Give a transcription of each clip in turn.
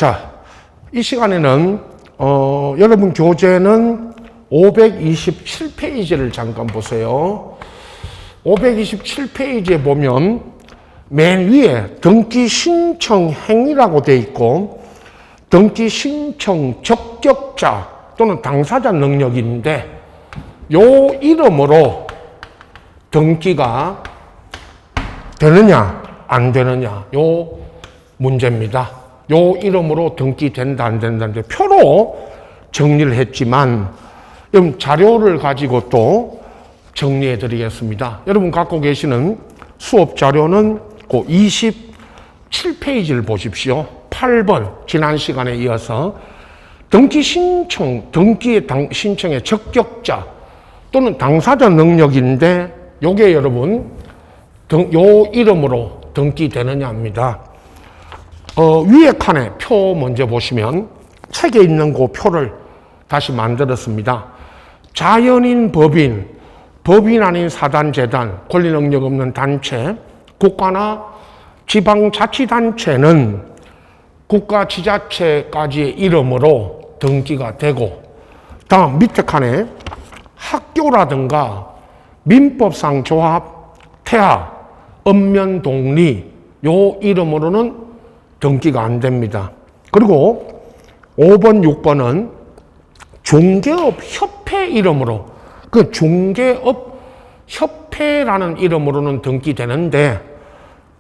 자, 이 시간에는 여러분 교재는 527페이지를 잠깐 보세요. 527페이지에 보면 맨 위에 등기 신청 행위라고 되어 있고 등기 신청 적격자 또는 당사자 능력인데 요 이름으로 등기가 되느냐 안 되느냐 요 문제입니다. 요 이름으로 등기된다 안 된다는데 표로 정리를 했지만 여러분 자료를 가지고 또 정리해 드리겠습니다. 여러분 갖고 계시는 수업 자료는 그 27페이지를 보십시오. 8번 지난 시간에 이어서 등기 신청, 등기의 신청의 적격자 또는 당사자 능력인데 요게 여러분 요 이름으로 등기되느냐 합니다. 위에 칸에 표 먼저 보시면 책에 있는 그 표를 다시 만들었습니다. 자연인 법인, 법인 아닌 사단, 재단, 권리 능력 없는 단체, 국가나 지방자치단체는 국가 지자체까지의 이름으로 등기가 되고 다음 밑에 칸에 학교라든가 민법상 조합, 태아, 읍면동리 요 이름으로는 등기가 안 됩니다. 그리고 5번, 6번은 중개업 협회 이름으로 그 중개업 협회라는 이름으로는 등기되는데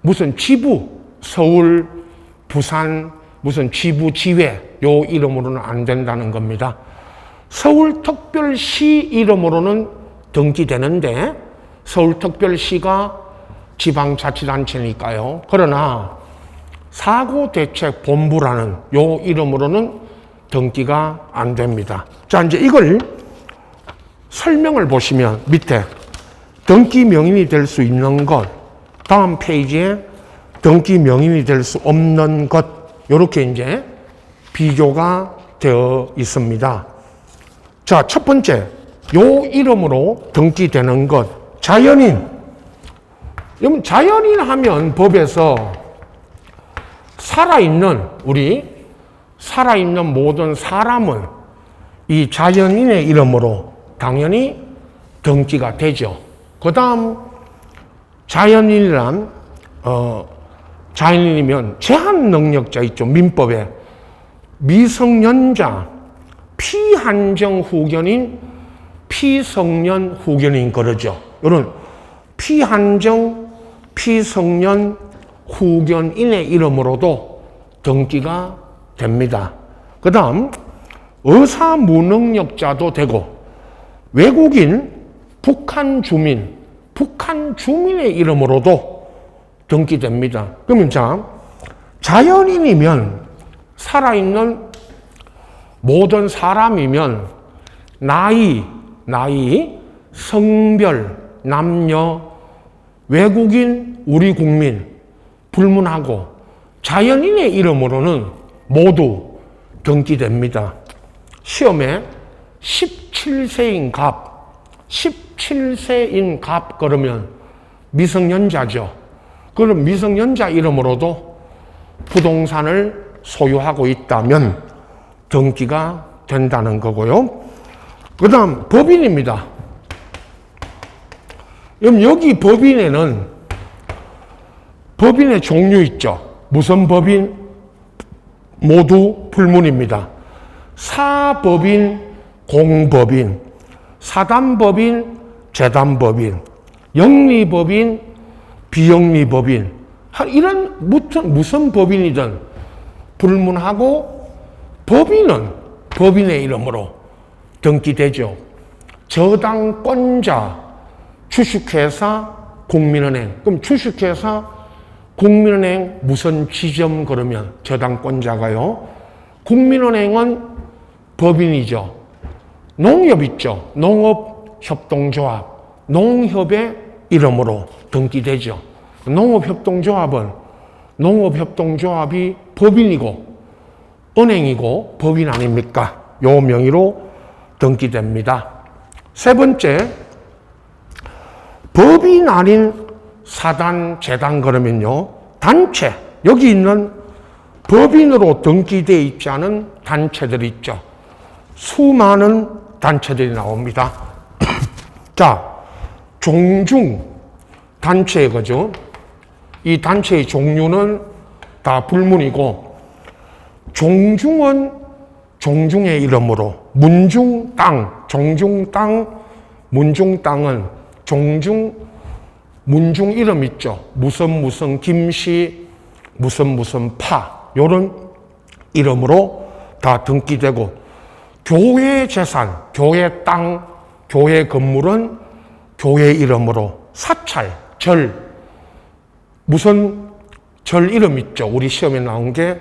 무슨 지부, 서울, 부산, 무슨 지부, 지회 요 이름으로는 안 된다는 겁니다. 서울특별시 이름으로는 등기되는데 서울특별시가 지방자치단체니까요. 그러나 사고대책본부라는 요 이름으로는 등기가 안 됩니다. 자, 이제 이걸 설명을 보시면 밑에 등기 명인이 될 수 있는 것, 다음 페이지에 등기 명인이 될 수 없는 것, 이렇게 이제 비교가 되어 있습니다. 자, 첫 번째, 요 이름으로 등기되는 것, 자연인. 여러분, 자연인 하면 법에서 살아있는 모든 사람은 이 자연인의 이름으로 당연히 등기가 되죠. 그 다음 자연인이란 자연인이면 제한 능력자 있죠. 민법에 미성년자, 피한정 후견인, 피성년 후견인 그러죠. 이런 피한정, 피성년 후견인의 이름으로도 등기가 됩니다. 그 다음 의사 무능력자도 되고 외국인, 북한 주민의 이름으로도 등기됩니다. 그러면 자, 자연인이면 살아있는 모든 사람이면 나이, 성별, 남녀, 외국인, 우리 국민 불문하고 자연인의 이름으로는 모두 등기됩니다. 시험에 17세인 갑 그러면 미성년자죠. 그럼 미성년자 이름으로도 부동산을 소유하고 있다면 등기가 된다는 거고요. 그 다음 법인입니다. 그럼 여기 법인에는 법인의 종류 있죠. 무슨 법인? 모두 불문입니다. 사법인, 공법인, 사단법인, 재단법인, 영리법인, 비영리법인 이런 무슨 법인이든 불문하고 법인은 법인의 이름으로 등기되죠. 저당권자, 주식회사, 국민은행. 그럼 주식회사, 국민은행 무슨 지점 그러면 저당권자가요. 국민은행은 법인이죠. 농협 있죠. 농업협동조합. 농협의 이름으로 등기되죠. 농업협동조합이 법인이고 은행이고 법인 아닙니까? 요 명의로 등기됩니다. 세 번째, 법인 아닌 사단, 재단 그러면요. 단체, 여기 있는 법인으로 등기되어 있지 않은 단체들이 있죠. 수많은 단체들이 나옵니다. 자, 종중 단체, 그죠? 이 단체의 종류는 다 불문이고, 종중은 종중의 이름으로, 문중 땅, 종중 땅, 문중 땅은 종중, 문중 이름 있죠. 무슨 김씨, 무슨 파, 요런 이름으로 다 등기되고, 교회 재산, 교회 땅, 교회 건물은 교회 이름으로, 사찰, 절, 무슨 절 이름 있죠. 우리 시험에 나온 게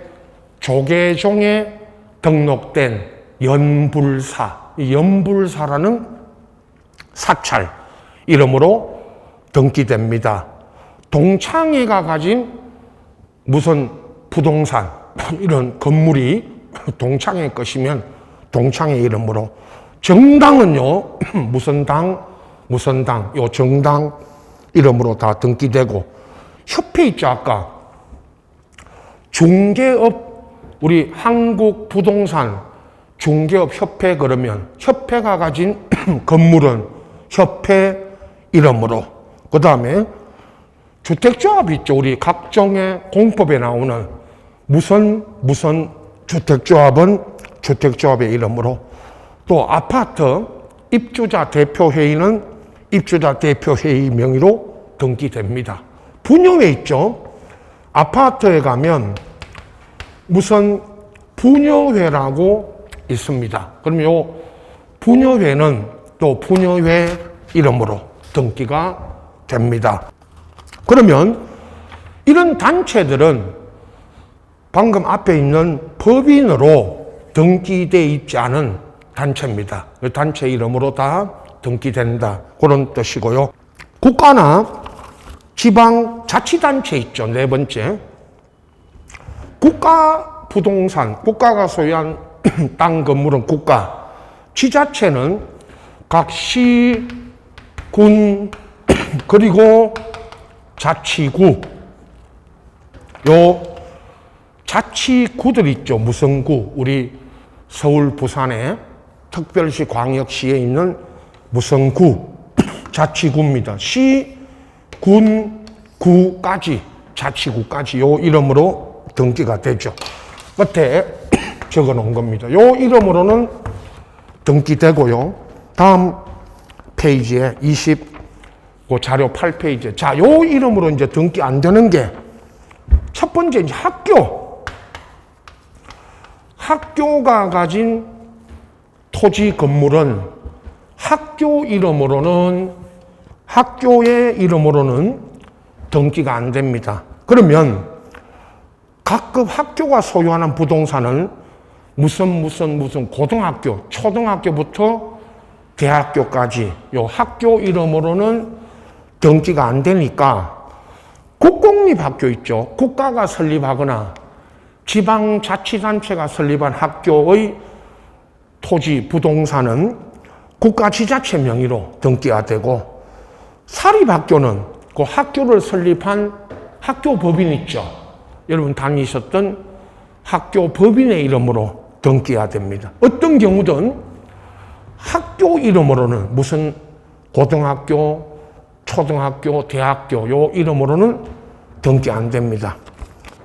조계종에 등록된 연불사, 이 연불사라는 사찰 이름으로 등기됩니다. 동창회가 가진 무슨 부동산, 이런 건물이 동창회 것이면 동창회 이름으로, 정당은요, 무슨 당, 요 정당 이름으로 다 등기되고, 협회 있죠, 아까. 중개업, 우리 한국부동산 중개업 협회 그러면 협회가 가진 건물은 협회 이름으로, 그 다음에 주택조합 있죠. 우리 각종의 공법에 나오는 무슨 주택조합은 주택조합의 이름으로, 또 아파트 입주자 대표회의는 입주자 대표회의 명의로 등기됩니다. 분여회 있죠. 아파트에 가면 무슨 분여회라고 있습니다. 그럼 요 분여회는 또 분여회 이름으로 등기가 됩니다. 그러면 이런 단체들은 방금 앞에 있는 법인으로 등기되어 있지 않은 단체입니다. 단체 이름으로 다 등기된다, 그런 뜻이고요. 국가나 지방자치단체 있죠. 네 번째. 국가 부동산, 국가가 소유한 땅, 건물은 국가. 지자체는 각 시, 군, 그리고 자치구. 요 자치구들 있죠. 무슨 구? 우리 서울, 부산에 특별시, 광역시에 있는 무슨 구? 자치구입니다. 시, 군, 구까지, 자치구까지 요 이름으로 등기가 되죠. 끝에 적어 놓은 겁니다. 요 이름으로는 등기되고요. 다음 페이지에 그 자료 8페이지에. 자, 요 이름으로 이제 등기 안 되는 게 첫 번째, 이제 학교. 학교가 가진 토지 건물은 학교의 이름으로는 등기가 안 됩니다. 그러면 각급 학교가 소유하는 부동산은 무슨 고등학교, 초등학교부터 대학교까지 요 학교 이름으로는 등기가 안 되니까 국공립학교 있죠. 국가가 설립하거나 지방자치단체가 설립한 학교의 토지, 부동산은 국가지자체 명의로 등기가 되고, 사립학교는 그 학교를 설립한 학교법인 있죠. 여러분 다니셨던 학교법인의 이름으로 등기가 됩니다. 어떤 경우든 학교 이름으로는 무슨 고등학교, 초등학교, 대학교 요 이름으로는 등기 안 됩니다.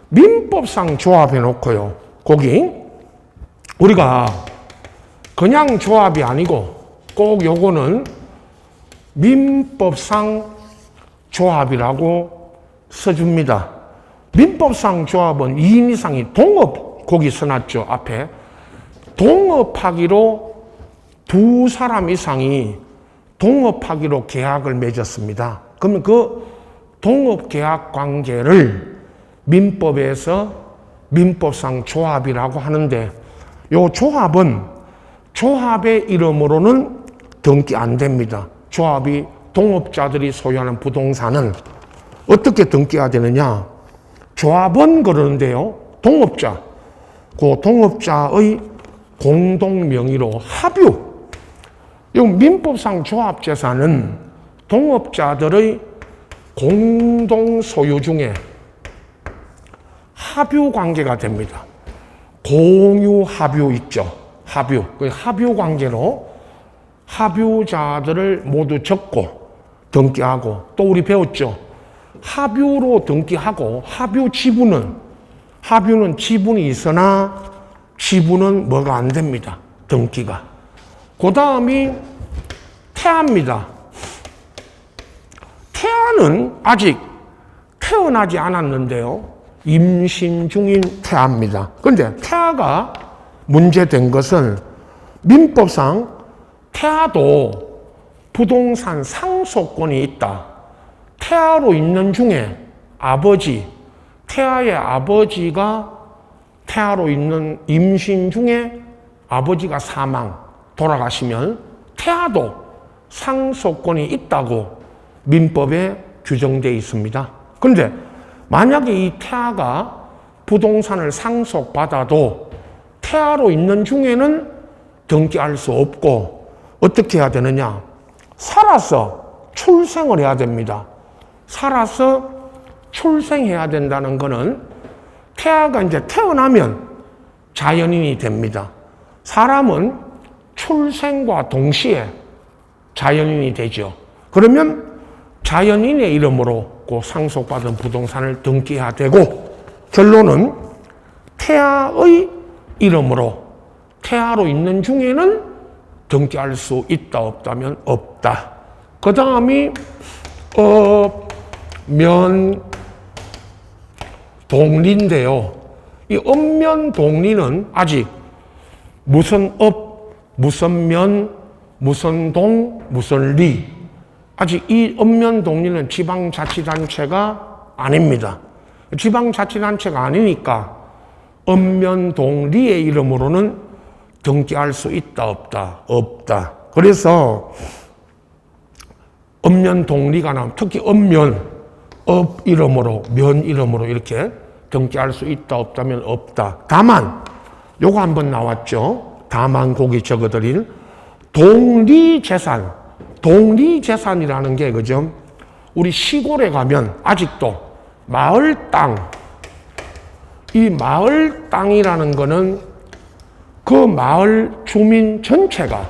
민법상 조합해 놓고요. 거기 우리가 그냥 조합이 아니고 꼭 요거는 민법상 조합이라고 써줍니다. 민법상 조합은 2인 이상이 동업, 거기 써놨죠, 앞에. 동업하기로 두 사람 이상이 동업하기로 계약을 맺었습니다. 그러면 그 동업계약 관계를 민법에서 민법상 조합이라고 하는데, 요 조합은 조합의 이름으로는 등기 안 됩니다. 조합이 동업자들이 소유하는 부동산은 어떻게 등기가 되느냐? 조합원 그러는데요. 동업자. 그 동업자의 공동 명의로 합유. 이 민법상 조합재산은 동업자들의 공동 소유 중에 합유 관계가 됩니다. 공유 합유 있죠. 합유. 그 합유 관계로 합유자들을 모두 적고 등기하고, 또 우리 배웠죠. 합유로 등기하고 합유는 지분이 있으나 지분은 뭐가 안 됩니다. 등기가. 그 다음이 태아입니다. 태아는 아직 태어나지 않았는데요. 임신 중인 태아입니다. 그런데 태아가 문제된 것은 민법상 태아도 부동산 상속권이 있다. 태아로 있는 중에 태아의 아버지가 태아로 있는 임신 중에 아버지가 돌아가시면 태아도 상속권이 있다고 민법에 규정되어 있습니다. 그런데 만약에 이 태아가 부동산을 상속받아도 태아로 있는 중에는 등기할 수 없고 어떻게 해야 되느냐? 살아서 출생을 해야 됩니다. 살아서 출생해야 된다는 것은 태아가 이제 태어나면 자연인이 됩니다. 사람은 출생과 동시에 자연인이 되죠. 그러면 자연인의 이름으로 그 상속받은 부동산을 등기해야 되고, 결론은 태아의 이름으로 태아로 있는 중에는 등기할 수 있다 없다면 없다. 그 다음이 면동리인데요. 이 읍면동리는 아직 무슨 읍, 무슨 면, 무슨 동, 무슨 리, 아직 이 읍면동리는 지방자치단체가 아닙니다. 지방자치단체가 아니니까 읍면동리의 이름으로는 등기할 수 있다 없다? 없다. 그래서 읍면동리가 나오면 특히 읍 이름으로, 면 이름으로 이렇게 등기할 수 있다 없다면 없다. 다만 요거 한번 나왔죠. 다만 거기 적어드린 동리재산이라는 게 그죠? 우리 시골에 가면 아직도 마을 땅, 이 마을 땅이라는 거는 그 마을 주민 전체가,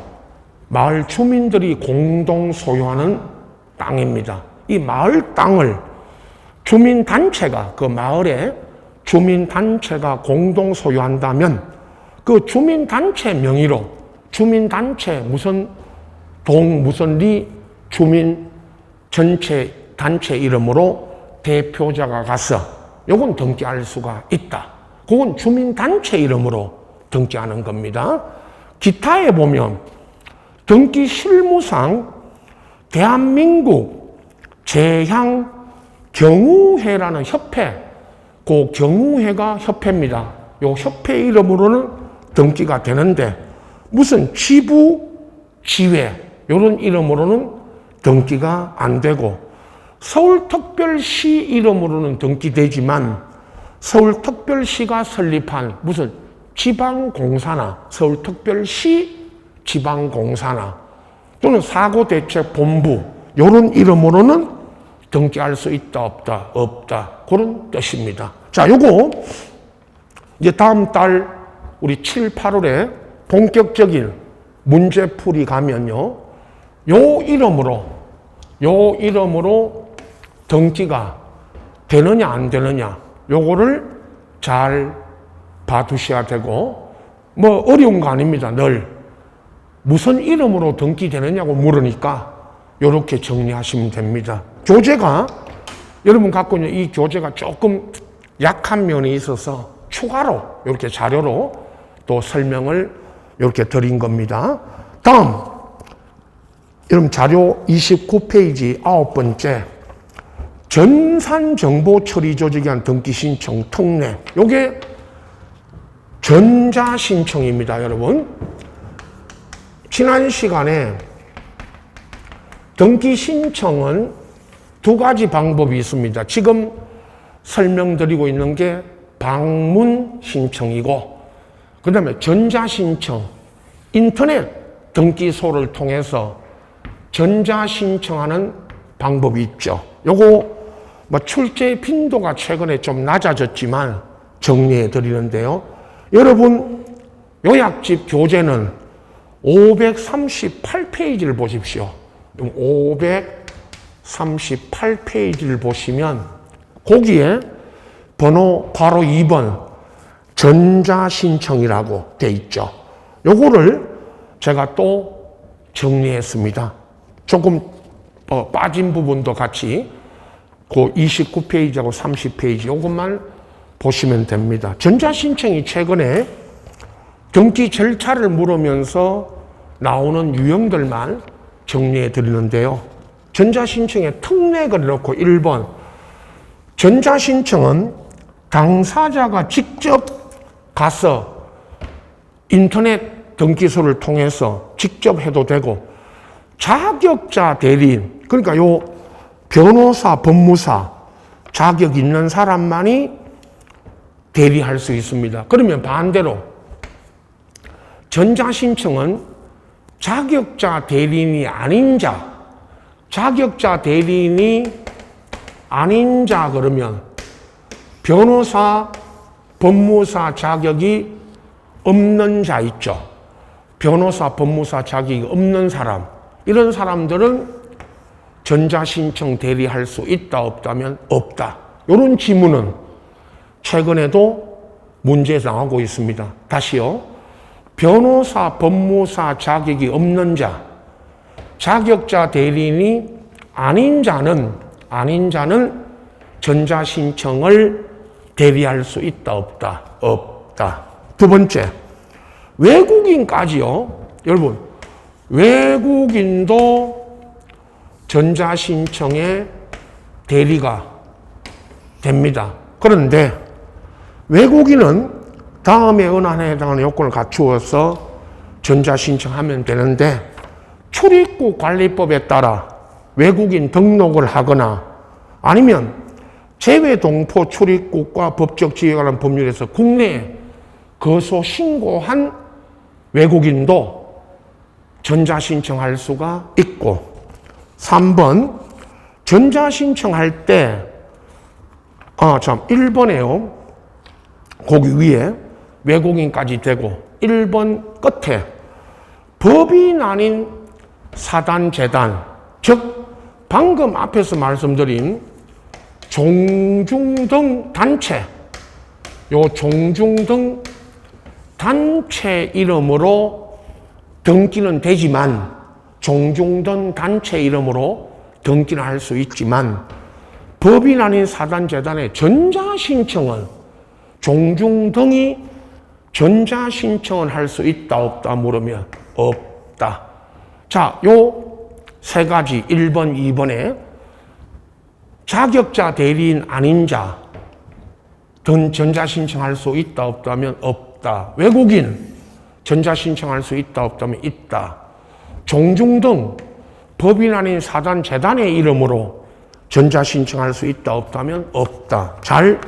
마을 주민들이 공동 소유하는 땅입니다. 이 마을 땅을 주민단체가, 그 마을에 주민단체가 공동 소유한다면 그 주민단체 명의로, 주민단체 무슨 동, 무슨 리, 주민 전체 단체 이름으로 대표자가 가서 요건 등기할 수가 있다. 그건 주민단체 이름으로 등기하는 겁니다. 기타에 보면 등기 실무상 대한민국 제향 경우회라는 협회, 그 경우회가 협회입니다. 요 협회 이름으로는 등기가 되는데 무슨 지부, 지회 이런 이름으로는 등기가 안 되고, 서울특별시 이름으로는 등기되지만 서울특별시가 설립한 무슨 지방공사나 서울특별시 지방공사나 또는 사고대책본부 이런 이름으로는 등기할 수 있다 없다? 없다. 그런 뜻입니다. 자, 요거 이제 다음 달 우리 7, 8월에 본격적인 문제풀이 가면요, 요 이름으로 등기가 되느냐 안 되느냐 요거를 잘 봐두셔야 되고, 뭐 어려운 거 아닙니다. 늘 무슨 이름으로 등기되느냐고 물으니까 요렇게 정리하시면 됩니다. 교재가 여러분 갖고 있는 이 교재가 조금 약한 면이 있어서 추가로 이렇게 자료로 또 설명을 이렇게 드린 겁니다. 다음 여러분 자료 29페이지 9번째 전산정보처리조직에 한 등기신청 특례. 요게 전자신청입니다. 여러분 지난 시간에 등기신청은 두 가지 방법이 있습니다. 지금 설명드리고 있는 게 방문신청이고, 그 다음에 전자신청, 인터넷 등기소를 통해서 전자신청하는 방법이 있죠. 요거 뭐 출제 빈도가 최근에 좀 낮아졌지만 정리해 드리는데요. 여러분, 요약집 교재는 538페이지를 보십시오. 538페이지를 보시면 거기에 번호 바로 2번 전자신청이라고 돼 있죠. 요거를 제가 또 정리했습니다. 조금 빠진 부분도 같이 그 29페이지하고 30페이지 요것만 보시면 됩니다. 전자신청이 최근에 등기 절차를 물으면서 나오는 유형들만 정리해 드리는데요. 전자신청의 특례를 넣고 1번, 전자신청은 당사자가 직접 가서 인터넷 등기소를 통해서 직접 해도 되고, 자격자 대리인, 그러니까 요 변호사, 법무사 자격 있는 사람만이 대리할 수 있습니다. 그러면 반대로 전자신청은 자격자 대리인이 아닌 자, 자격자 대리인이 아닌 자 그러면 변호사, 법무사 자격이 없는 자 있죠. 변호사, 법무사 자격이 없는 사람, 이런 사람들은 전자신청 대리할 수 있다 없다면 없다. 이런 지문은 최근에도 문제에서 나오고 있습니다. 다시요. 변호사, 법무사 자격이 없는 자, 자격자 대리인이 아닌 자는 전자신청을 대리할 수 있다 없다? 없다. 두 번째, 외국인까지요. 여러분, 외국인도 전자신청에 대리가 됩니다. 그런데 외국인은 다음에 은한에 해당하는 요건을 갖추어서 전자신청하면 되는데, 출입국 관리법에 따라 외국인 등록을 하거나 아니면 재외동포 출입국과 법적 지위에 관한 법률에서 국내에 거소 신고한 외국인도 전자신청할 수가 있고, 3번, 전자신청할 때, 1번에요. 거기 위에 외국인까지 되고, 1번 끝에 법인 아닌 사단, 재단, 즉, 방금 앞에서 말씀드린 종중등 단체, 요 종중등 단체 이름으로 등기는 되지만, 종중등 단체 이름으로 등기는 할 수 있지만, 법인 아닌 사단, 재단의 전자신청은 종중등이 전자신청은 할 수 있다 없다 물으면 없다. 자, 요 세 가지 1번, 2번에 자격자 대리인 아닌 자 전자신청할 수 있다 없다면 없다. 외국인 전자신청할 수 있다 없다면 있다. 종중등 법인 아닌 사단, 재단의 이름으로 전자신청할 수 있다 없다면 없다. 잘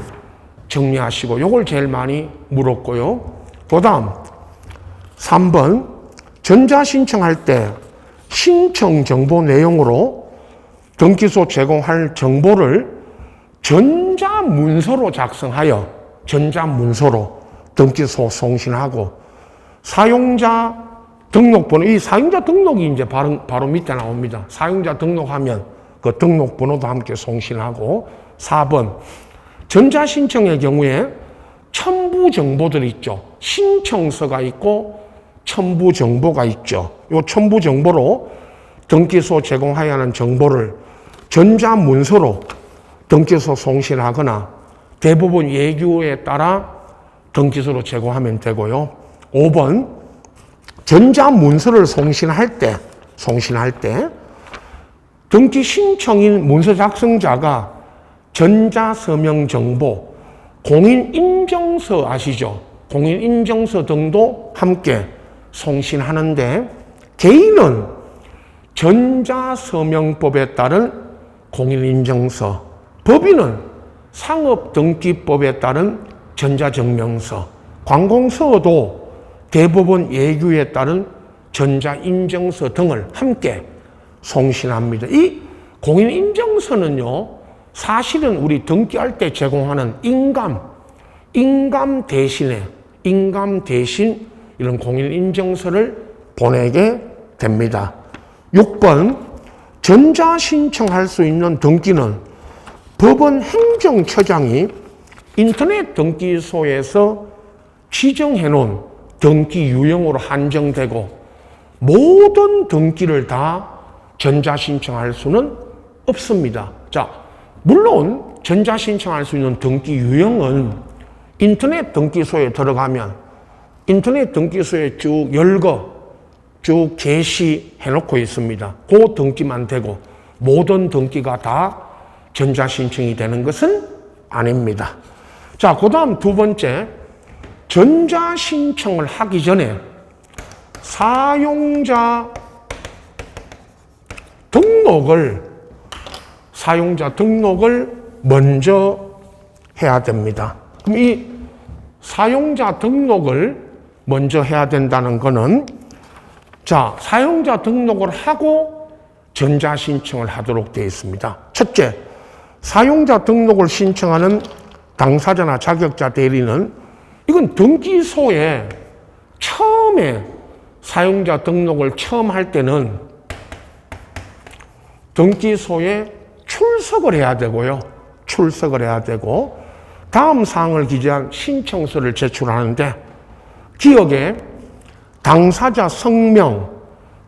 정리하시고, 요걸 제일 많이 물었고요. 그 다음 3번, 전자신청할 때 신청 정보 내용으로 등기소 제공할 정보를 전자문서로 작성하여 전자문서로 등기소 송신하고, 사용자 등록번호, 이 사용자 등록이 이제 바로 밑에 나옵니다. 사용자 등록하면 그 등록번호도 함께 송신하고. 4번, 전자신청의 경우에 첨부 정보들이 있죠. 신청서가 있고 첨부 정보가 있죠. 이 첨부 정보로 등기소 제공하여야 하는 정보를 전자문서로 등기소 송신하거나 대부분 예규에 따라 등기소로 제공하면 되고요. 5번, 전자문서를 송신할 때 등기 신청인 문서 작성자가 전자서명 정보, 공인인증서 아시죠? 공인인증서 등도 함께 송신하는데, 개인은 전자서명법에 따른 공인인증서, 법인은 상업등기법에 따른 전자증명서, 관공서도 대법원 예규에 따른 전자인증서 등을 함께 송신합니다. 이 공인인증서는요, 사실은 우리 등기할 때 제공하는 인감, 인감 대신 이런 공인인증서를 보내게 됩니다. 6번, 전자신청할 수 있는 등기는 법원 행정처장이 인터넷 등기소에서 지정해 놓은 등기 유형으로 한정되고 모든 등기를 다 전자신청할 수는 없습니다. 자, 물론 전자신청할 수 있는 등기 유형은 인터넷 등기소에 들어가면 인터넷 등기소에 쭉 쭉 게시해 놓고 있습니다. 그 등기만 되고 모든 등기가 다 전자신청이 되는 것은 아닙니다. 자, 그 다음 두 번째, 전자신청을 하기 전에 사용자 등록을 먼저 해야 됩니다. 그럼 이 사용자 등록을 먼저 해야 된다는 것은, 자, 사용자 등록을 하고 전자신청을 하도록 되어 있습니다. 첫째, 사용자 등록을 신청하는 당사자나 자격자 대리는, 이건 등기소에 처음에 사용자 등록을 처음 할 때는 등기소에 출석을 해야 되고요. 출석을 해야 되고, 다음 사항을 기재한 신청서를 제출하는데, 기억에 당사자 성명,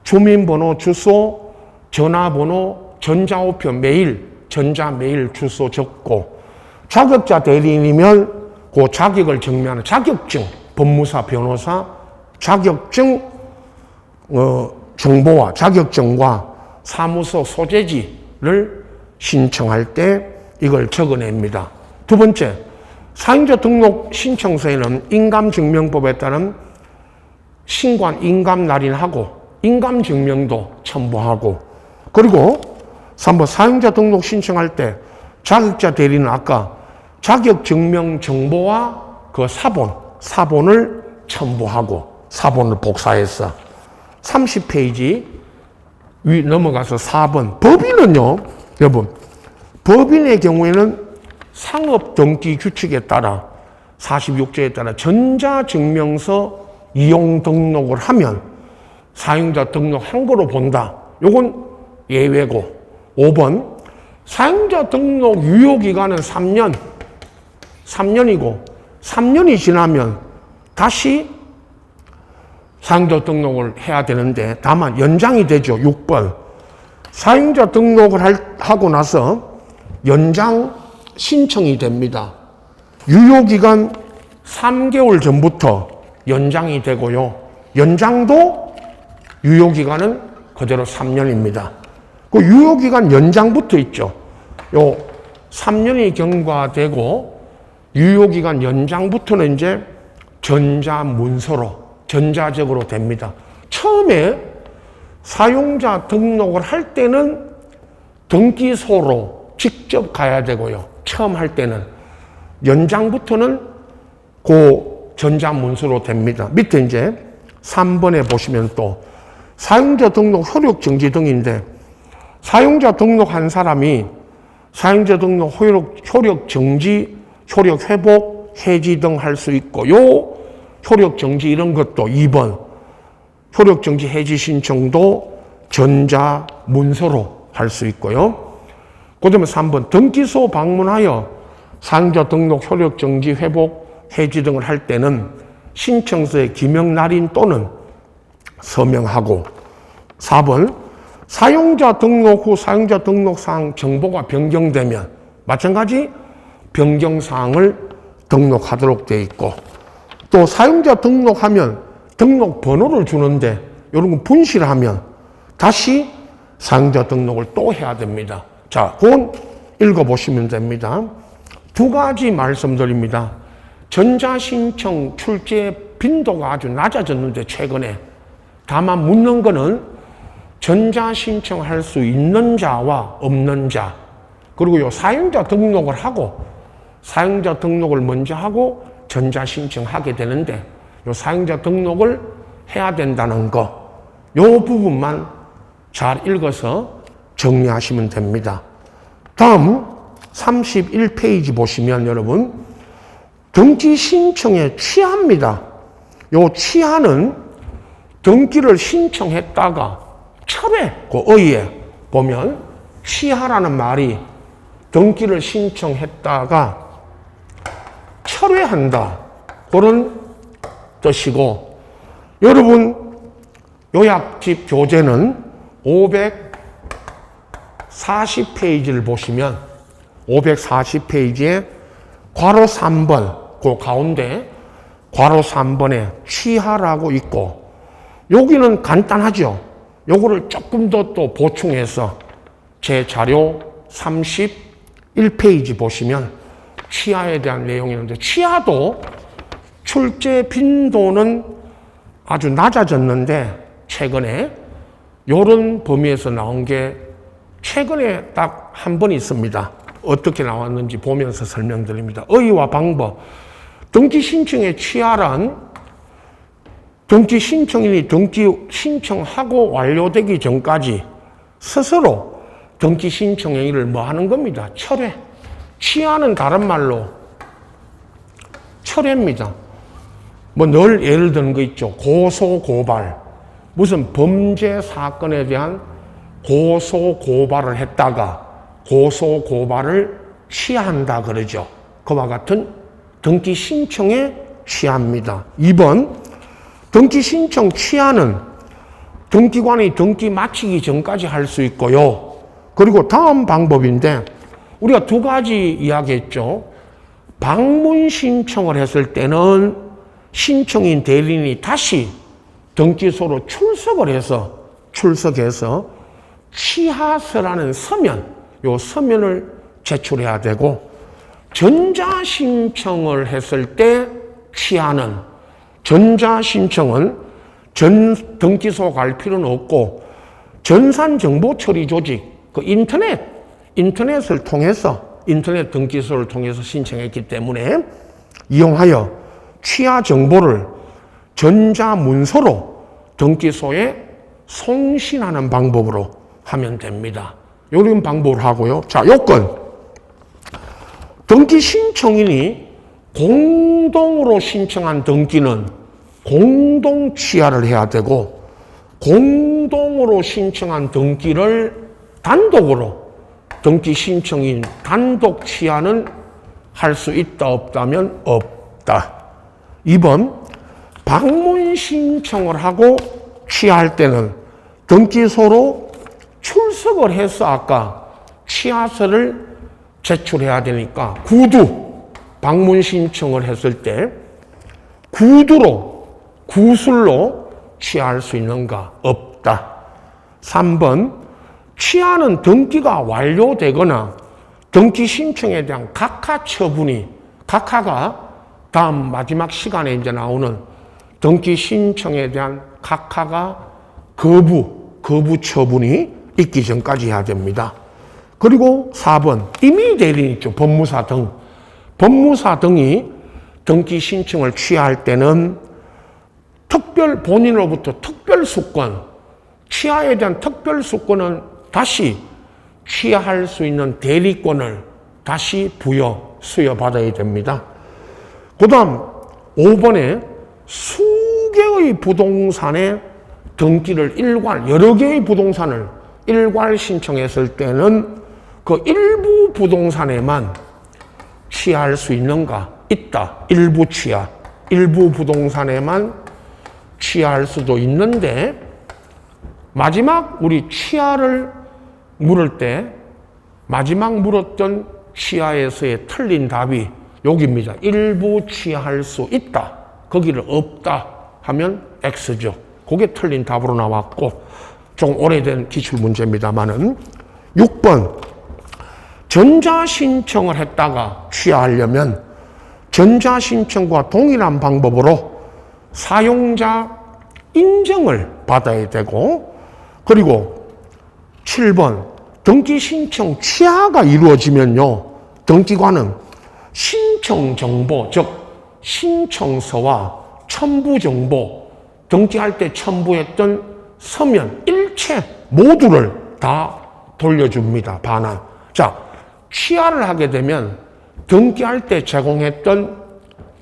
주민번호, 주소, 전화번호, 전자우표, 메일, 전자메일 주소 적고, 자격자 대리인이면 그 자격을 증명하는 자격증, 법무사, 변호사, 자격증 정보와 자격증과 사무소 소재지를 신청할 때 이걸 적어냅니다. 두 번째, 사용자 등록 신청서에는 인감증명법에 따른 신관 인감 날인하고 인감증명도 첨부하고, 그리고 3번, 사용자 등록 신청할 때 자격자 대리는 아까 자격증명 정보와 그 사본을 첨부하고, 사본을 복사해서 30페이지 위 넘어가서 4번, 법인은요, 여러분, 법인의 경우에는 상업등기 규칙에 따라 46조에 따라 전자증명서 이용 등록을 하면 사용자 등록한 거로 본다. 요건 예외고. 5번, 사용자 등록 유효기간은 3년이고 3년이 지나면 다시 사용자 등록을 해야 되는데 다만 연장이 되죠. 6번, 사용자 등록을 하고 나서 연장 신청이 됩니다. 유효기간 3개월 전부터 연장이 되고요. 연장도 유효기간은 그대로 3년입니다. 그 유효기간 연장부터 있죠. 요 3년이 경과되고 유효기간 연장부터는 이제 전자문서로, 전자적으로 됩니다. 처음에 사용자 등록을 할 때는 등기소로 직접 가야 되고요. 처음 할 때는. 연장부터는 그 전자문서로 됩니다. 밑에 이제 3번에 보시면 또 사용자 등록 효력 정지 등인데, 사용자 등록한 사람이 사용자 등록 효력 정지, 효력 회복, 해지 등 할 수 있고, 요 효력 정지 이런 것도 2번 효력 정지 해지 신청도 전자문서로 할 수 있고요. 그다음에 3번 등기소 방문하여 사용자 등록 효력 정지, 회복, 해지 등을 할 때는 신청서에 기명 날인 또는 서명하고, 4번 사용자 등록 후 사용자 등록사항 정보가 변경되면 마찬가지 변경사항을 등록하도록 되어 있고, 또 사용자 등록하면 등록 번호를 주는데 이런 거 분실하면 다시 사용자 등록을 또 해야 됩니다. 자, 그건 읽어보시면 됩니다. 두 가지 말씀드립니다. 전자신청 출제 빈도가 아주 낮아졌는데 최근에, 다만 묻는 거는 전자신청할 수 있는 자와 없는 자, 그리고 요 사용자 등록을 하고 사용자 등록을 먼저 하고 전자신청하게 되는데 요 사용자 등록을 해야 된다는 거, 요 부분만 잘 읽어서 정리하시면 됩니다. 다음 31페이지 보시면 여러분, 등기 신청의 취하입니다. 요 취하는 등기를 신청했다가 철회, 그 의에 보면 취하라는 말이 등기를 신청했다가 철회한다, 그런 뜻이고, 여러분 요약집 교재는 540페이지를 보시면 540페이지에 괄호 3번, 그 가운데 괄호 3번에 취하라고 있고, 여기는 간단하죠. 요거를 조금 더 또 보충해서 제 자료 31페이지 보시면 취하에 대한 내용이 있는데, 취하도 출제 빈도는 아주 낮아졌는데 최근에 이런 범위에서 나온 게 최근에 딱 한 번 있습니다. 어떻게 나왔는지 보면서 설명드립니다. 의의와 방법. 등기 신청의 취하란 등기 신청인이 등기 신청하고 완료되기 전까지 스스로 등기 신청 행위를 뭐 하는 겁니다. 철회. 취하는 다른 말로 철회입니다. 뭐 늘 예를 드는 거 있죠. 고소 고발. 무슨 범죄 사건에 대한 고소 고발을 했다가 고소 고발을 취하한다 그러죠. 그와 같은 등기 신청에 취하입니다. 2번, 등기 신청 취하는 등기관이 등기 마치기 전까지 할 수 있고요. 그리고 다음 방법인데, 우리가 두 가지 이야기했죠. 방문 신청을 했을 때는 신청인 대리인이 다시 등기소로 출석해서 취하서라는 서면, 요 서면을 제출해야 되고, 전자신청을 했을 때 취하는, 전자신청은 등기소 갈 필요는 없고 전산정보처리조직, 그 인터넷을 통해서, 인터넷 등기소를 통해서 신청했기 때문에 이용하여 취하 정보를 전자문서로 등기소에 송신하는 방법으로 하면 됩니다. 이런 방법을 하고요. 자, 요건. 등기 신청인이 공동으로 신청한 등기는 공동 취하를 해야 되고, 공동으로 신청한 등기를 단독으로 등기 신청인 단독 취하는 할 수 있다 없다면 없다. 2번, 방문 신청을 하고 취하할 때는 등기소로 출석을 해서 아까 취하서를 제출해야 되니까 방문 신청을 했을 때 구술로 취하할 수 있는가? 없다. 3번, 취하는 등기가 완료되거나 등기 신청에 대한 각하가 다음 마지막 시간에 이제 나오는 등기 신청에 대한 각하가 거부 처분이 있기 전까지 해야 됩니다. 그리고 4번, 임의 대리인 있죠. 법무사 등이 등기 신청을 취하할 때는 본인으로부터 특별수권, 취하에 대한 특별수권은 다시 취하할 수 있는 대리권을 다시 수여받아야 됩니다. 그 다음 5번에 수개의 부동산의 등기를 여러 개의 부동산을 일괄 신청했을 때는 그 일부 부동산에만 취하할 수 있는가? 있다. 일부 부동산에만 취하할 수도 있는데, 마지막 우리 취하를 물을 때 마지막 물었던 취하에서의 틀린 답이 여기입니다. 일부 취하할 수 있다. 거기를 없다 하면 X죠. 그게 틀린 답으로 나왔고, 좀 오래된 기출문제입니다만은. 6번, 전자신청을 했다가 취하하려면 전자신청과 동일한 방법으로 사용자 인정을 받아야 되고, 그리고 7번, 등기 신청 취하가 이루어지면요, 등기관은 신청 정보, 즉 신청서와 첨부 정보, 등기할 때 첨부했던 서면 일체 모두를 다 돌려줍니다. 반환. 자, 취하를 하게 되면 등기할 때 제공했던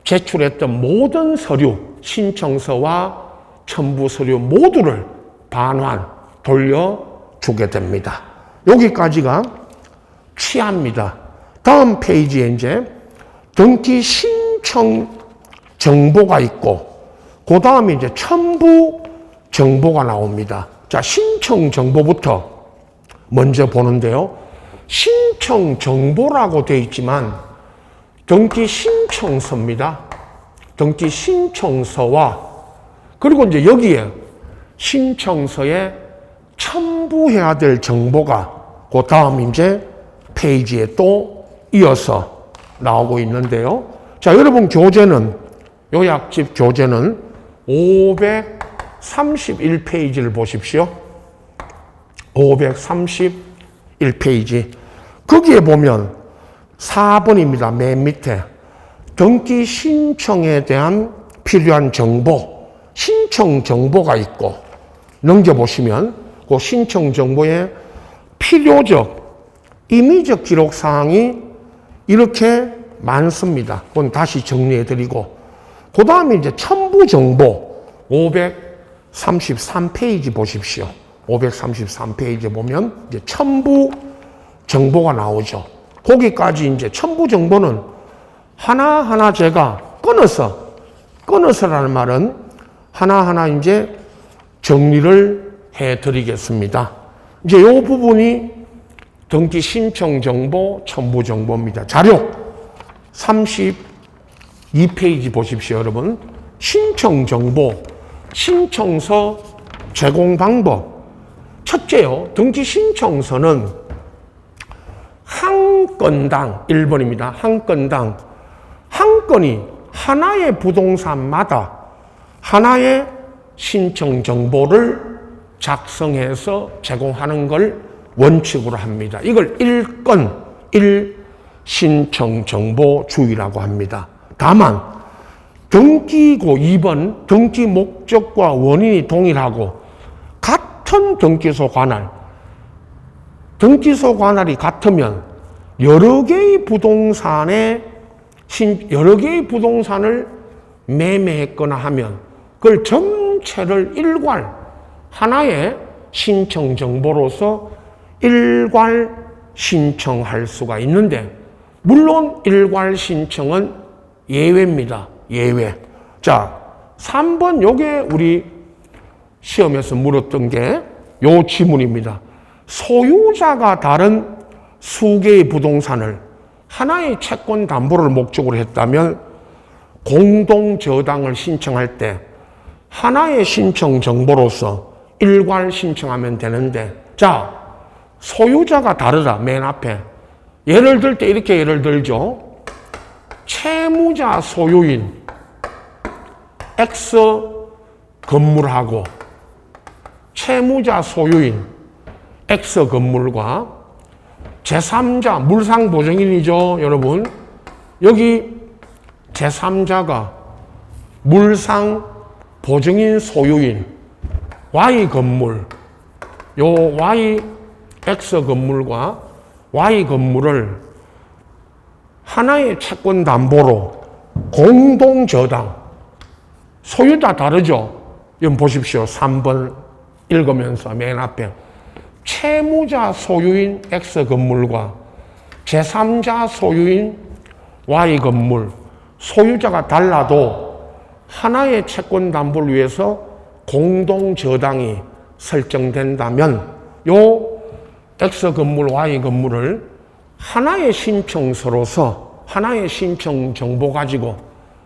제출했던 모든 서류, 신청서와 첨부 서류 모두를 반환 돌려주게 됩니다. 여기까지가 취하입니다. 다음 페이지에 이제 등기 신청 정보가 있고, 그 다음에 이제 첨부 정보가 나옵니다. 자, 신청 정보부터 먼저 보는데요. 신청 정보라고 되어 있지만 등기 신청서입니다. 등기 신청서와 그리고 이제 여기에 신청서에 첨부해야 될 정보가 그 다음 이제 페이지에 또 이어서 나오고 있는데요. 자, 여러분 교재는 요약집 교재는 531페이지를 보십시오. 531페이지. 거기에 보면 4번입니다. 맨 밑에. 등기 신청에 대한 필요한 정보, 신청 정보가 있고, 넘겨보시면 그 신청 정보에 필요적, 임의적 기록사항이 이렇게 많습니다. 그건 다시 정리해드리고, 그 다음에 이제 첨부 정보, 533페이지 보십시오. 533페이지 보면 이제 첨부 정보가 나오죠. 거기까지 이제 첨부 정보는 하나하나 제가 끊어서라는 말은 하나하나 이제 정리를 해 드리겠습니다. 이제 이 부분이 등기 신청 정보, 첨부 정보입니다. 자료 32페이지 보십시오, 여러분. 신청 정보, 신청서 제공 방법. 첫째요, 등기 신청서는 한 건당 1번입니다. 한 건당 한 건이 하나의 부동산마다 하나의 신청 정보를 작성해서 제공하는 걸 원칙으로 합니다. 이걸 1건 1신청 정보주의라고 합니다. 다만 등기고 2번 등기 목적과 원인이 동일하고 같은 등기소 관할, 등기소 관할이 같으면 여러 개의 부동산을 매매했거나 하면 그걸 전체를 일괄 하나의 신청 정보로서 일괄 신청할 수가 있는데, 물론 일괄 신청은 예외입니다. 예외. 자, 3번 요게 우리 시험에서 물었던 게 요 지문입니다. 소유자가 다른 수개의 부동산을 하나의 채권 담보를 목적으로 했다면 공동 저당을 신청할 때 하나의 신청 정보로서 일괄 신청하면 되는데, 자, 소유자가 다르다. 맨 앞에 예를 들 때 이렇게 예를 들죠. 채무자 소유인 X 건물하고 채무자 소유인 X 건물과 제3자, 물상보증인이죠, 여러분. 여기 제3자가 물상보증인 소유인 Y 건물, 요 Y, X 건물과 Y 건물을 하나의 채권 담보로 공동저당, 소유 다 다르죠? 여러분 보십시오. 3번 읽으면서 맨 앞에 채무자 소유인 X 건물과 제3자 소유인 Y 건물, 소유자가 달라도 하나의 채권 담보를 위해서 공동저당이 설정된다면 요 X 건물, Y 건물을 하나의 신청서로서 하나의 신청 정보 가지고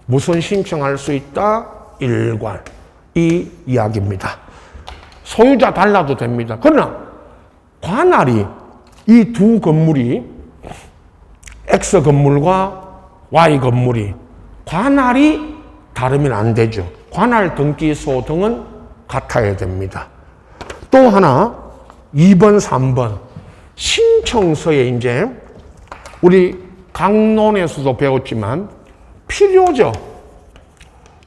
무슨 신청할 수 있다? 일괄. 이 이야기입니다. 소유자 달라도 됩니다. 그러나 관할이 이 두 건물이 X 건물과 Y 건물이 관할이 다르면 안 되죠. 관할 등기소 등은 같아야 됩니다. 또 하나 2번, 3번 신청서에 이제 우리 강론에서도 배웠지만 필요적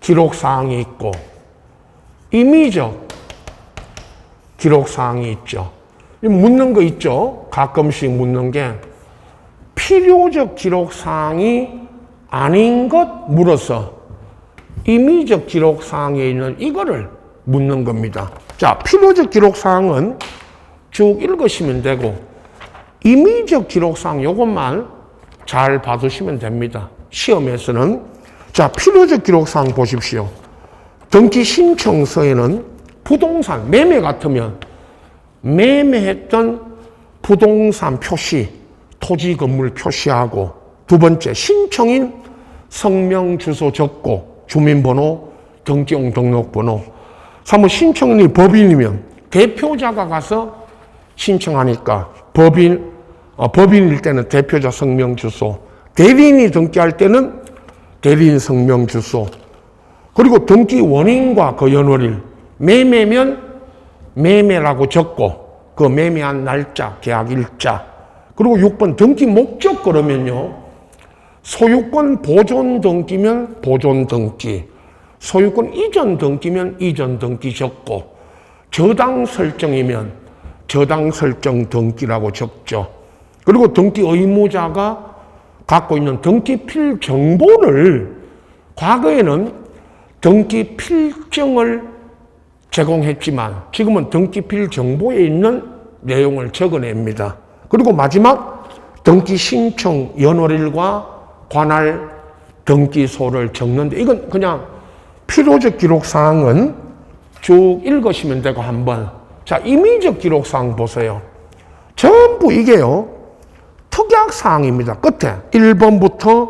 기록사항이 있고 임의적 기록사항이 있죠. 묻는 거 있죠. 가끔씩 묻는 게 필요적 기록사항이 아닌 것 물어서 임의적 기록사항에 있는 이거를 묻는 겁니다. 자, 필요적 기록사항은 쭉 읽으시면 되고 임의적 기록사항 요것만 잘 봐두시면 됩니다. 시험에서는. 자, 필요적 기록사항 보십시오. 등기 신청서에는 부동산, 매매 같으면 매매했던 부동산 표시, 토지 건물 표시하고, 두 번째 신청인 성명 주소 적고 주민번호, 등기용 등록번호. 3번 신청인이 법인이면 대표자가 가서 신청하니까 법인일 때는 대표자 성명 주소, 대리인이 등기할 때는 대리인 성명 주소, 그리고 등기 원인과 그 연월일, 매매면 매매라고 적고 그 매매한 날짜, 계약 일자. 그리고 6번 등기 목적 그러면요, 소유권 보존 등기면 보존 등기, 소유권 이전 등기면 이전 등기 적고, 저당 설정이면 저당 설정 등기라고 적죠. 그리고 등기 의무자가 갖고 있는 등기 필 정보를, 과거에는 등기 필증을 제공했지만 지금은 등기 필 정보에 있는 내용을 적어냅니다. 그리고 마지막 등기 신청 연월일과 관할 등기소를 적는데, 이건 그냥 필요적 기록사항은 쭉 읽으시면 되고 한번. 자, 임의적 기록사항 보세요. 전부 이게요, 특약사항입니다. 끝에 1번부터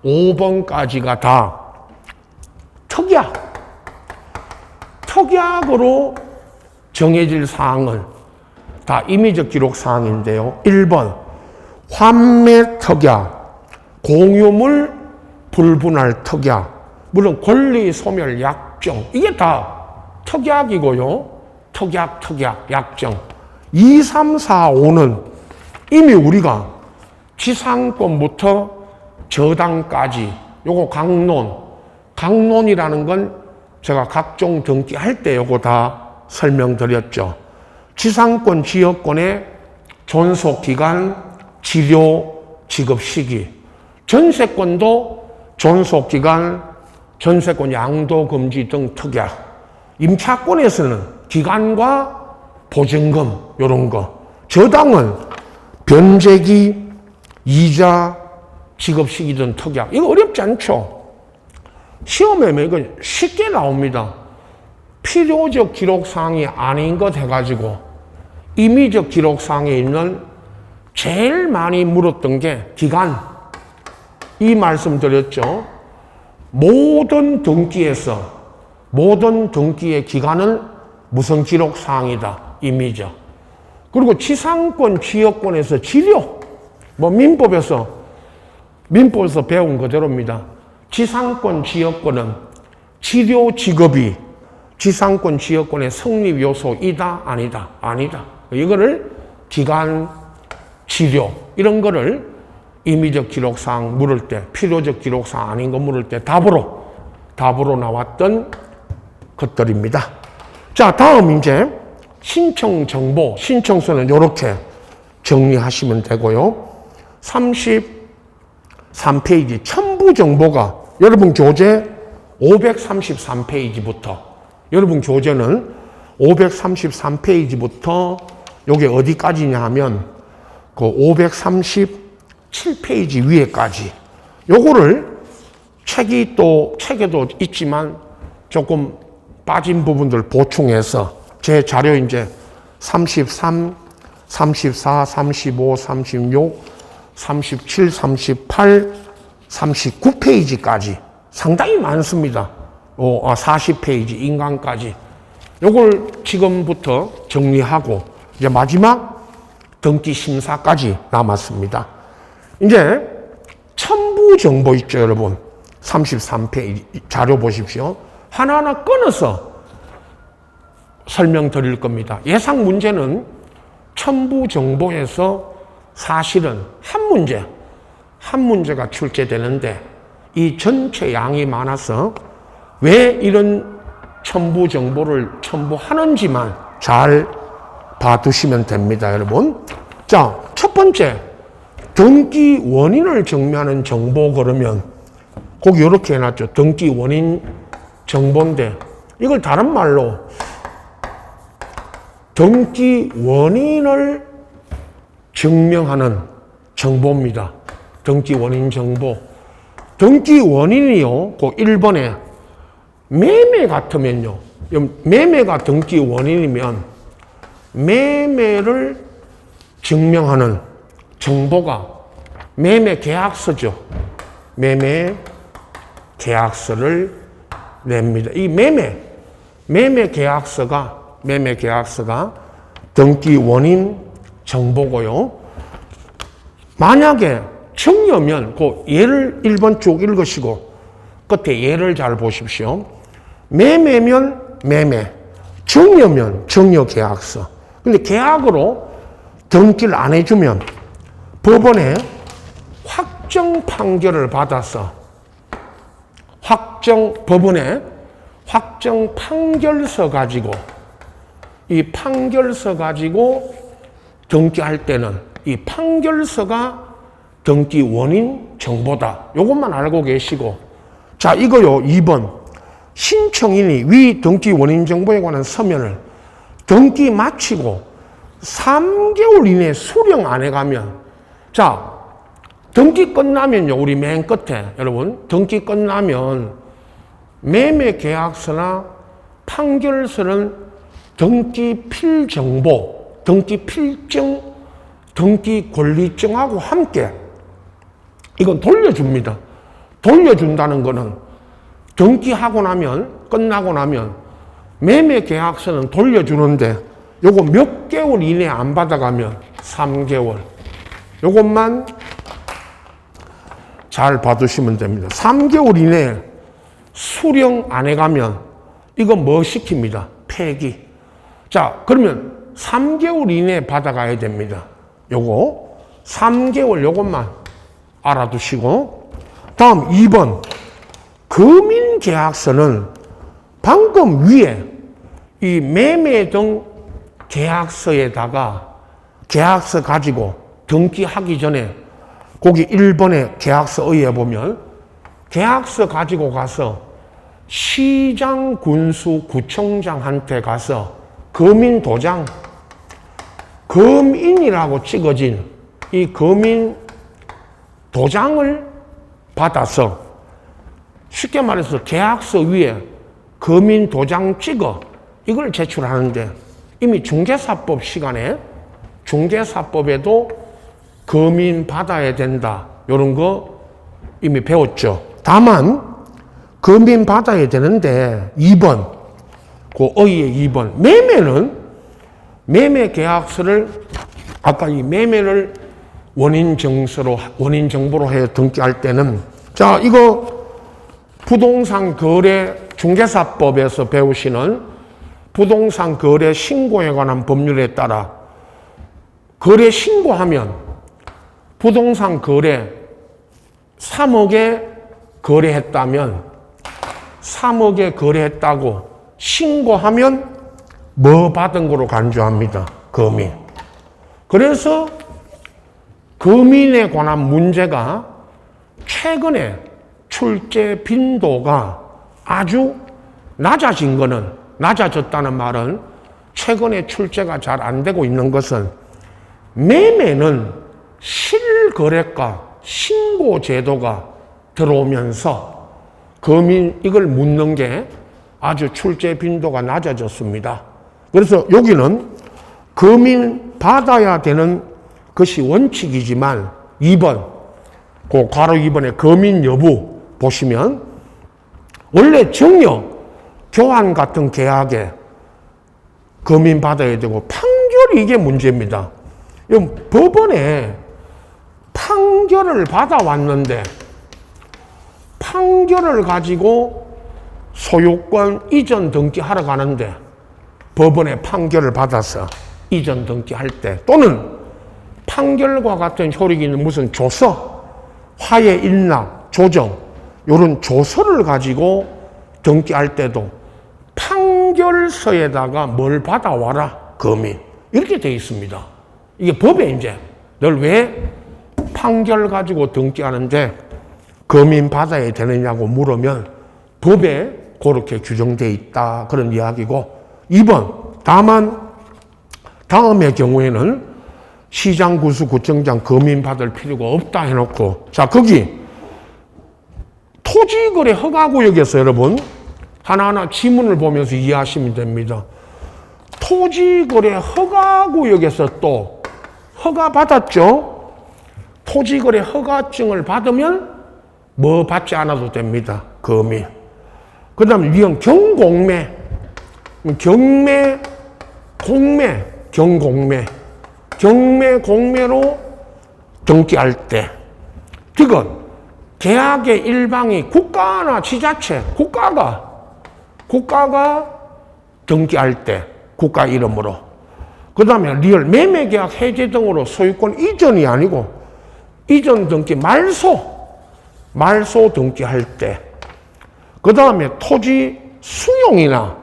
5번까지가 다 특약으로 정해질 사항을 다 임의적 기록사항인데요. 1번 환매 특약, 공유물 불분할 특약, 물론 권리 소멸 약정, 이게 다 특약이고요. 특약, 약정. 2, 3, 4, 5는 이미 우리가 지상권부터 저당까지 요거 강론이라는 건 제가 각종 등기할 때 요거 다 설명드렸죠. 지상권, 지역권의 존속기간, 지료, 지급 시기. 전세권도 존속기간, 전세권 양도 금지 등 특약. 임차권에서는 기간과 보증금 요런 거. 저당은 변제기, 이자, 지급 시기 등 특약. 이거 어렵지 않죠? 시험에 이건 쉽게 나옵니다. 필요적 기록사항이 아닌 것 해가지고 임의적 기록사항에 있는 제일 많이 물었던 게 기간. 이 말씀 드렸죠. 모든 등기의 기간은 무슨 기록사항이다. 임의적. 그리고 지상권, 지역권에서 지료. 민법에서 배운 그대로입니다. 지상권, 지역권은 지료 지급이 지상권, 지역권의 성립 요소이다, 아니다. 이거를 기간, 지료 이런 거를 임의적 기록사항 물을 때, 필요적 기록사항 아닌 거 물을 때 답으로 나왔던 것들입니다. 자, 다음 이제 신청 정보, 신청서는 이렇게 정리하시면 되고요. 33페이지 첨부 정보가 여러분 교재 533페이지부터, 여러분 교재는 533페이지부터 요게 어디까지냐 하면 그 537페이지 위에까지, 요거를 책에도 있지만 조금 빠진 부분들 보충해서 제 자료 이제 33, 34, 35, 36, 37, 38, 39페이지까지 상당히 많습니다. 40페이지 인강까지. 요걸 지금부터 정리하고 이제 마지막 등기 심사까지 남았습니다. 이제 첨부 정보 있죠, 여러분. 33페이지 자료 보십시오. 하나하나 끊어서 설명드릴 겁니다. 예상 문제는 첨부 정보에서 사실은 한 문제가 출제되는데 이 전체 양이 많아서 왜 이런 첨부 정보를 첨부하는지만 잘 봐두시면 됩니다, 여러분. 자, 첫 번째, 등기 원인을 증명하는 정보 그러면 거기 이렇게 해놨죠. 등기 원인 정보인데 이걸 다른 말로 등기 원인을 증명하는 정보입니다. 등기 원인 정보. 등기 원인이요. 그 1번에 매매 같으면요. 매매가 등기 원인이면 매매를 증명하는 정보가 매매 계약서죠. 매매 계약서를 냅니다. 이 매매 계약서가 등기 원인 정보고요. 만약에 정여면 그 예를 1번 쭉 읽으시고 끝에 예를 잘 보십시오. 매매면 매매, 정여면 정여 계약서. 근데 계약으로 등기를 안 해주면 법원에 확정 판결을 받아서 법원에 확정 판결서 가지고 이 판결서 가지고 등기할 때는 이 판결서가 등기 원인 정보다. 이것만 알고 계시고. 자, 이거요. 2번. 신청인이 위 등기 원인 정보에 관한 서면을 등기 마치고 3개월 이내에 수령 안 해가면, 자, 등기 끝나면요. 우리 맨 끝에, 여러분, 등기 끝나면 매매 계약서나 판결서는 등기 필정보, 등기 필증, 등기 권리증하고 함께 이건 돌려줍니다. 돌려준다는 거는 등기하고 나면, 끝나고 나면 매매 계약서는 돌려주는데 요거 몇 개월 이내에 안 받아가면 3개월. 요것만 잘 봐두시면 됩니다. 3개월 이내에 수령 안 해가면 이건 뭐 시킵니다? 폐기. 자, 그러면 3개월 이내에 받아가야 됩니다. 요거 3개월 요것만 알아두시고. 다음 2번. 금인계약서는 방금 위에 이 매매 등 계약서에다가 계약서 가지고 등기하기 전에 거기 1번에 계약서 의에 보면 계약서 가지고 가서 시장, 군수, 구청장한테 가서 금인 도장, 금인이라고 찍어진 이 금인 도장을 받아서 쉽게 말해서 계약서 위에 금인 도장 찍어 이걸 제출하는데 이미 중개사법 시간에 중개사법에도 금인 받아야 된다. 이런 거 이미 배웠죠. 다만 금인 받아야 되는데 2번 그 어이의 2번 매매는 매매 계약서를 아까 이 매매를 원인 정보로 해 등기할 때는 자 이거 부동산 거래 중개사법에서 배우시는 부동산 거래 신고에 관한 법률에 따라 거래 신고하면 부동산 거래 3억에 거래했다면 3억에 거래했다고 신고하면 뭐 받은 거로 간주합니다. 금인. 그래서 금인에 관한 문제가 최근에 출제 빈도가 아주 낮아진 거는, 낮아졌다는 말은 최근에 출제가 잘 안 되고 있는 것은 매매는 실거래가 신고 제도가 들어오면서 금인 이걸 묻는 게 아주 출제 빈도가 낮아졌습니다. 그래서 여기는 금인 받아야 되는 것이 원칙이지만 2번, 그 괄호 2번에 금인 여부 보시면 원래 정여, 교환 같은 계약에 금인 받아야 되고 판결이 이게 문제입니다. 법원에 판결을 받아왔는데 판결을 가지고 소유권 이전 등기하러 가는데 법원에 판결을 받아서 이전 등기할 때 또는 판결과 같은 효력이 있는 무슨 조서, 화해 일납, 조정 이런 조서를 가지고 등기할 때도 판결서에다가 뭘 받아와라 금인 이렇게 되어 있습니다. 이게 법에 이제 늘 왜 판결 가지고 등기하는데 검인 받아야 되느냐고 물으면 법에 그렇게 규정되어 있다. 그런 이야기고 2번 다만 다음의 경우에는 시장, 구수, 구청장 검인 받을 필요가 없다 해놓고 자 거기 토지거래 허가구역에서 여러분 하나하나 지문을 보면서 이해하시면 됩니다. 토지거래 허가구역에서 또 허가 받았죠. 토지거래 허가증을 받으면 뭐 받지 않아도 됩니다. 검인. 그 다음에 이건 경공매, 경매, 공매, 경공매, 경매, 공매로 등기할 때 이건 계약의 일방이 국가나 지자체, 국가가 등기할 때 국가 이름으로 그 다음에 리얼 매매계약 해제 등으로 소유권 이전이 아니고 이전 등기 말소 등기할 때 그 다음에 토지 수용이나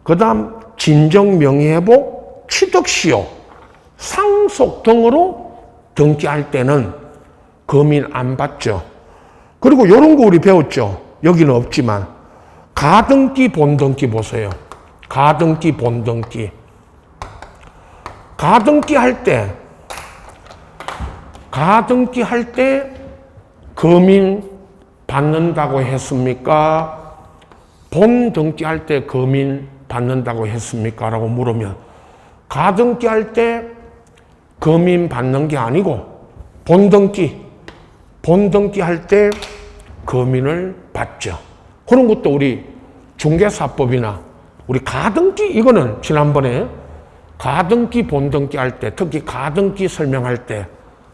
그 다음 진정 명의회복 취득시효 상속 등으로 등기할 때는 검인 안 받죠. 그리고 이런 거 우리 배웠죠. 여기는 없지만 가등기 본등기 보세요. 가등기 본등기 가등기 할 때 검인 받는다고 했습니까? 본등기 할 때 검인 받는다고 했습니까? 라고 물으면 가등기 할 때 검인 받는 게 아니고 본등기 할 때 검인을 받죠. 그런 것도 우리 중개사법이나 우리 가등기 이거는 지난번에 가등기 본등기 할 때 특히 가등기 설명할 때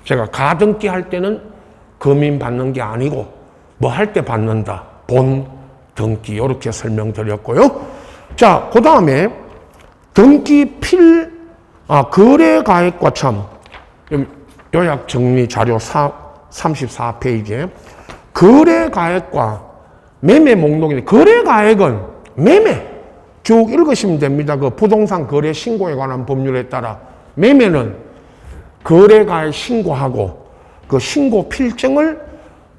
제가 가등기 할 때는 검인 받는 게 아니고 뭐 할 때 받는다. 본등기 이렇게 설명드렸고요. 자, 그 다음에 등기 거래가액과 참 요약 정리 자료 34페이지에 거래가액과 매매 목록인데 거래가액은 매매 쭉 읽으시면 됩니다. 그 부동산 거래 신고에 관한 법률에 따라 매매는 거래가액 신고하고 그 신고 필증을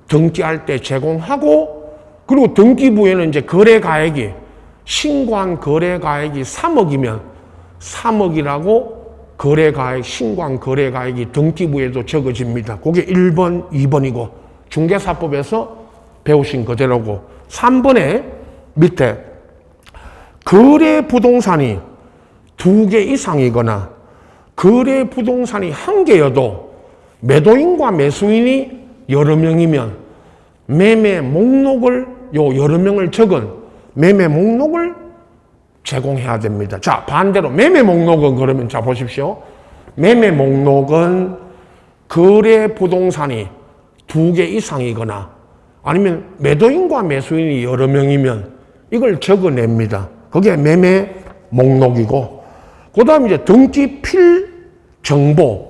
등기할 때 제공하고 그리고 등기부에는 이제 거래가액이 신고한 거래가액이 3억이면 3억이라고 거래가액 신고한 거래가액이 등기부에도 적어집니다. 그게 1번, 2번이고 중개사법에서 배우신 그대로고 3번에 밑에 거래 부동산이 2개 이상이거나 거래 부동산이 1개여도 매도인과 매수인이 여러 명이면 매매 목록을 여러 명을 적은 매매 목록을 제공해야 됩니다. 자, 반대로 매매 목록은 그러면 자 보십시오. 매매 목록은 거래 부동산이 2개 이상이거나 아니면 매도인과 매수인이 여러 명이면 이걸 적어냅니다. 그게 매매 목록이고 그 다음에 이제 등기 필정보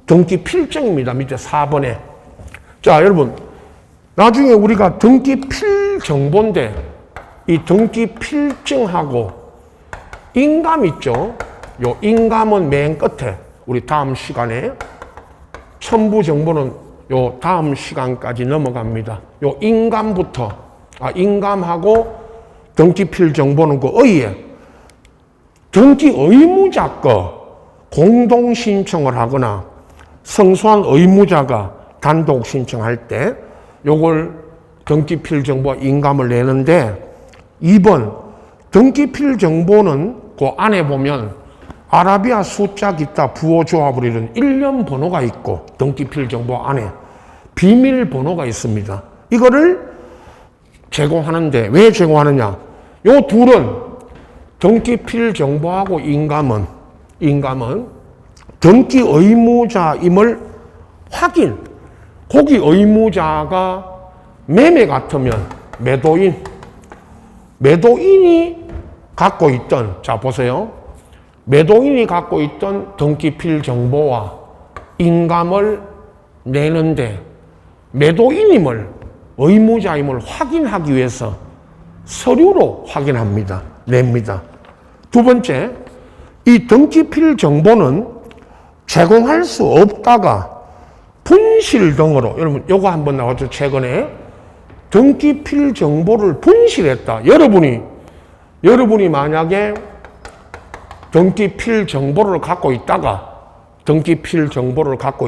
등기 필증입니다. 밑에 4번에 자, 여러분 나중에 우리가 등기 필정보인데 이 등기 필증하고 인감 있죠? 요 인감은 맨 끝에 우리 다음 시간에 첨부 정보는 요 다음 시간까지 넘어갑니다. 요 인감부터 인감하고 등기 필정보는 그 의에 등기 의무자 거 공동 신청을 하거나 성소한 의무자가 단독 신청할 때 요걸 등기필 정보 인감을 내는데 2번 등기필 정보는 그 안에 보면 아라비아 숫자 기타 부호 조합을 이룬 일련 번호가 있고 등기필 정보 안에 비밀번호가 있습니다. 이거를 제공하는데 왜 제공하느냐? 요 둘은 등기필 정보하고 인감은 등기 의무자임을 확인. 거기 의무자가 매매 같으면 매도인이 갖고 있던 자 보세요. 매도인이 갖고 있던 등기필 정보와 인감을 내는데 매도인임을 의무자임을 확인하기 위해서 서류로 확인합니다. 냅니다. 두 번째, 이 등기필 정보는 제공할 수 없다가 분실 등으로, 여러분 요거 한번 나왔죠 최근에. 등기필 정보를 분실했다. 여러분이 만약에 등기필 정보를 갖고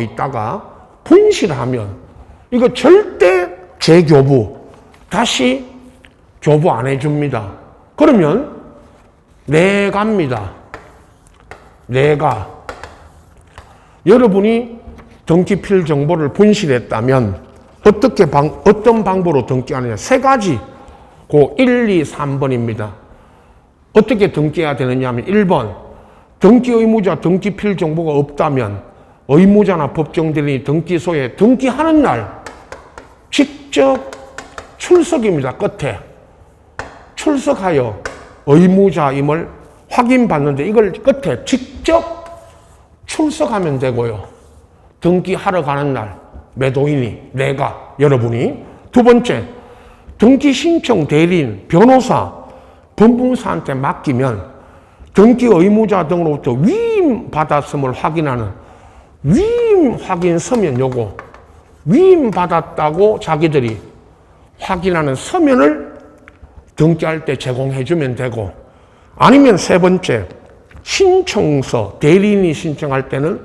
있다가 분실하면 이거 절대 재교부, 다시 교부 안 해줍니다. 그러면 내가입니다. 내가. 여러분이 등기필 정보를 분실했다면 어떤 방법으로 등기하느냐. 세 가지. 그 1, 2, 3번입니다. 어떻게 등기해야 되느냐 하면 1번, 등기 의무자 등기필 정보가 없다면 의무자나 법정대리인이 등기소에 등기하는 날 직접 출석입니다. 끝에 출석하여 의무자임을 확인받는데 이걸 끝에 직접 출석하면 되고요. 등기하러 가는 날 매도인이, 내가, 여러분이. 두 번째, 등기 신청 대리인, 변호사, 법무사한테 맡기면 등기 의무자 등으로부터 위임 받았음을 확인하는 위임 확인 서면, 요거 위임 받았다고 자기들이 확인하는 서면을 등기할 때 제공해 주면 되고, 아니면 세 번째, 신청서, 대리인이 신청할 때는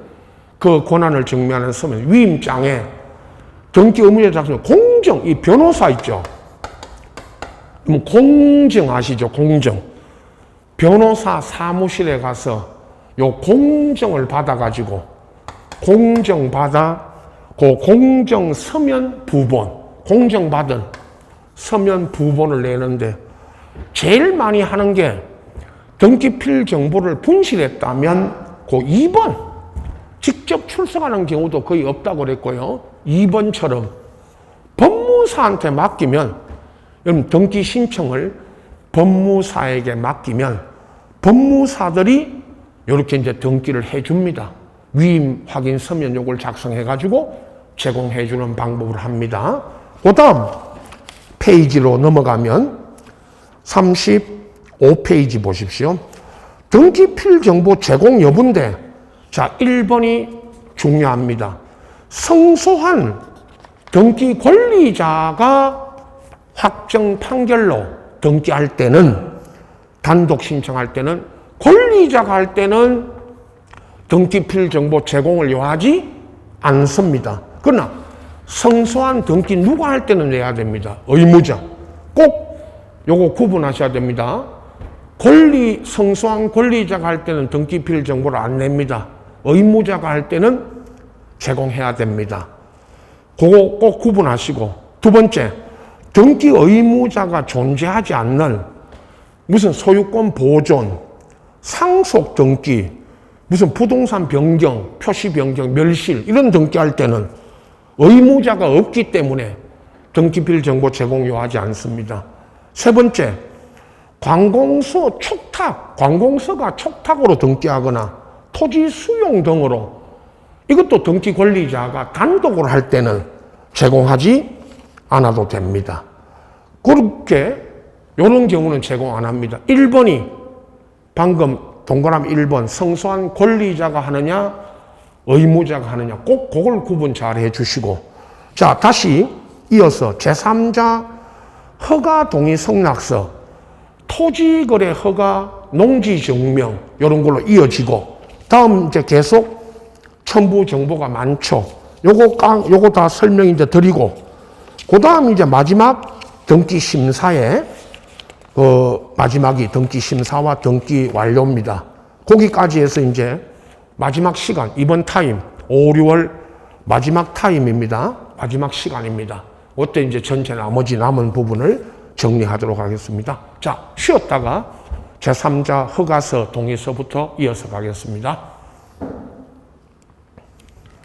그 권한을 증명하는 서면, 위임장에 등기 의무자 작성, 공정, 이 변호사 있죠. 공정 아시죠? 공정. 변호사 사무실에 가서 요 공정을 받아가지고, 그 공정 서면 부본, 공정받은 서면 부본을 내는데 제일 많이 하는 게 등기필 정보를 분실했다면 그 2번, 직접 출석하는 경우도 거의 없다고 그랬고요. 2번처럼 법무사한테 맡기면, 여러분 등기 신청을 법무사에게 맡기면 법무사들이 이렇게 이제 등기를 해줍니다. 위임 확인 서면 요걸 작성해가지고 제공해주는 방법을 합니다. 그 다음 페이지로 넘어가면 35페이지 보십시오. 등기필 정보 제공 여부인데, 자, 1번이 중요합니다. 성소한 등기 권리자가 확정 판결로 등기할 때는, 단독 신청할 때는, 권리자가 할 때는 등기필 정보 제공을 요하지 않습니다. 그러나 성소한 등기 누가 할 때는 내야 됩니다. 의무자. 꼭 요거 구분하셔야 됩니다. 성소한 권리자가 할 때는 등기필 정보를 안 냅니다. 의무자가 할 때는 제공해야 됩니다. 그거 꼭 구분하시고, 두 번째, 등기 의무자가 존재하지 않는 무슨 소유권 보존, 상속 등기, 무슨 부동산 변경, 표시 변경, 멸실 이런 등기할 때는 의무자가 없기 때문에 등기필 정보 제공 요하지 않습니다. 세 번째, 관공서 촉탁, 관공서가 촉탁으로 등기하거나 토지 수용 등으로, 이것도 등기 권리자가 단독으로 할 때는 제공하지 않아도 됩니다. 그렇게 이런 경우는 제공 안 합니다. 1번이 방금 동그라미 1번 성소한 권리자가 하느냐 의무자가 하느냐, 꼭 그걸 구분 잘 해주시고, 자, 다시 이어서 제3자 허가 동의 성락서, 토지거래 허가, 농지증명 이런 걸로 이어지고, 다음 이제 계속 첨부 정보가 많죠. 요거 다 설명 이제 드리고, 그 다음 이제 마지막 등기 심사에 마지막이 등기 심사와 등기 완료입니다. 거기까지 해서 이제 마지막 시간, 이번 타임 5, 6월 마지막 타임입니다. 마지막 시간입니다. 그때 이제 전체 나머지 남은 부분을 정리하도록 하겠습니다. 자, 쉬었다가 제3자 허가서 동의서부터 이어서 가겠습니다.